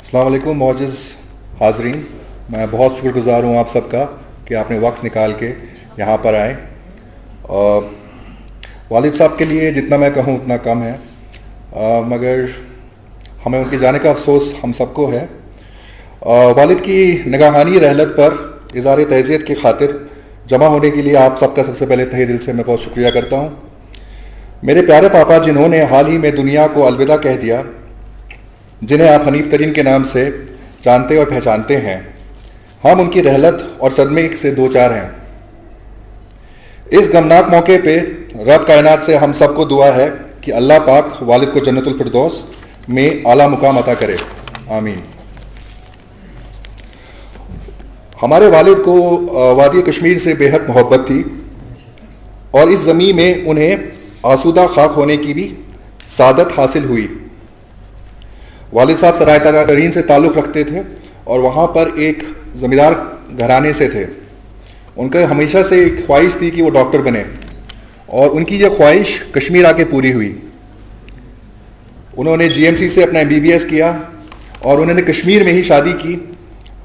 السلام علیکم معزز حاضرین، میں بہت شکر گزار ہوں آپ سب کا کہ آپ نے وقت نکال کے یہاں پر آئیں. والد صاحب کے لیے جتنا میں کہوں اتنا کم ہے، مگر ہمیں ان کے جانے کا افسوس ہم سب کو ہے. والد کی نگاہانی رحلت پر اظہار تعزیت کی خاطر جمع ہونے کے لیے آپ سب کا سب سے پہلے تہہ دل سے میں بہت شکریہ کرتا ہوں. میرے پیارے پاپا جنہوں نے حال ہی میں دنیا کو الوداع کہہ دیا، جنہیں آپ حنیف ترین کے نام سے جانتے اور پہچانتے ہیں، ہم ان کی رحلت اور صدمے سے دو چار ہیں. اس غمناک موقع پہ رب کائنات سے ہم سب کو دعا ہے کہ اللہ پاک والد کو جنت الفردوس میں اعلیٰ مقام عطا کرے، آمین. ہمارے والد کو وادی کشمیر سے بے حد محبت تھی اور اس زمین میں انہیں آسودہ خاک ہونے کی بھی سعادت حاصل ہوئی. والد صاحب سرائے ترین سے تعلق رکھتے تھے اور وہاں پر ایک زمیندار گھرانے سے تھے. ان کا ہمیشہ سے ایک خواہش تھی کہ وہ ڈاکٹر بنے، اور ان کی یہ خواہش کشمیر آ کے پوری ہوئی. انہوں نے GMC سے اپنا MBBS کیا اور انہوں نے کشمیر میں ہی شادی کی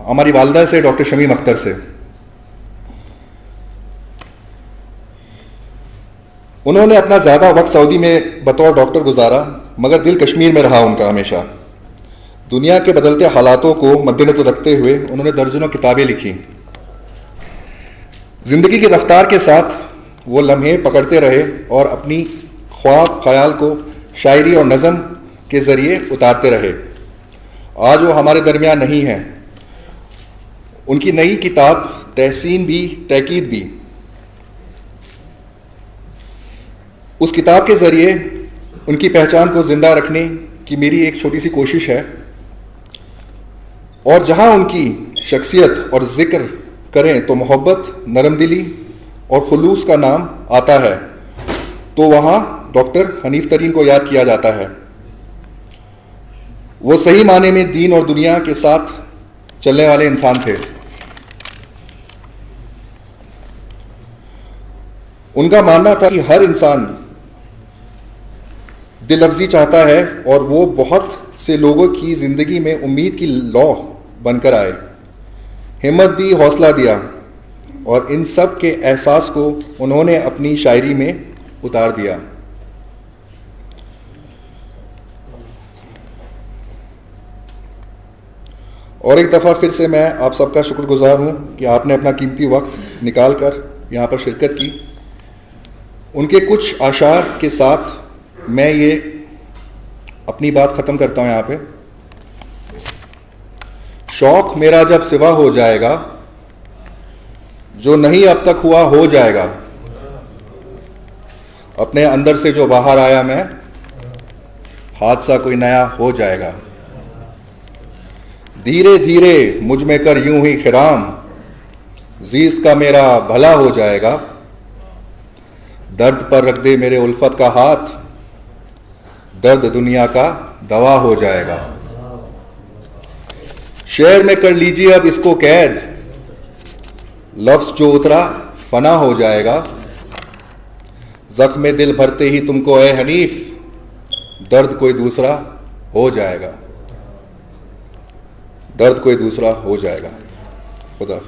ہماری والدہ سے، ڈاکٹر شمیم اختر سے. انہوں نے اپنا زیادہ وقت سعودی میں بطور ڈاکٹر گزارا، مگر دل کشمیر میں رہا ان کا ہمیشہ. دنیا کے بدلتے حالاتوں کو مد نظر رکھتے ہوئے انہوں نے درجنوں کتابیں لکھی. زندگی کی رفتار کے ساتھ وہ لمحے پکڑتے رہے اور اپنی خواب خیال کو شاعری اور نظم کے ذریعے اتارتے رہے. آج وہ ہمارے درمیان نہیں ہیں. ان کی نئی کتاب تحسین بھی تاکید بھی، اس کتاب کے ذریعے ان کی پہچان کو زندہ رکھنے کی میری ایک چھوٹی سی کوشش ہے. اور جہاں ان کی شخصیت اور ذکر کریں تو محبت، نرم دلی اور خلوص کا نام آتا ہے، تو وہاں ڈاکٹر حنیف ترین کو یاد کیا جاتا ہے. وہ صحیح معنی میں دین اور دنیا کے ساتھ چلنے والے انسان تھے. ان کا ماننا تھا کہ ہر انسان دل لفظی چاہتا ہے اور وہ بہت سے لوگوں کی زندگی میں امید کی لو بن کر آئے. ہمت دی، حوصلہ دیا، اور ان سب کے احساس کو انہوں نے اپنی شاعری میں اتار دیا. اور ایک دفعہ پھر سے میں آپ سب کا شکر گزار ہوں کہ آپ نے اپنا قیمتی وقت نکال کر یہاں پر شرکت کی. ان کے کچھ اشعار کے ساتھ میں یہ اپنی بات ختم کرتا ہوں یہاں پہ. شوق میرا جب سوا ہو جائے گا، جو نہیں اب تک ہوا ہو جائے گا. اپنے اندر سے جو باہر آیا میں، حادثہ کوئی نیا ہو جائے گا. دھیرے دھیرے مجھ میں کر یوں ہی خرام، زیست کا میرا بھلا ہو جائے گا. درد پر رکھ دے میرے الفت کا ہاتھ، درد دنیا کا دوا ہو جائے گا. شعر میں کر لیجیے اب اس کو قید، لفظ جو اترا فنا ہو جائے گا. زخم دل بھرتے ہی تم کو اے حنیف، درد کوئی دوسرا ہو جائے گا. درد کوئی دوسرا ہو جائے گا. خدا.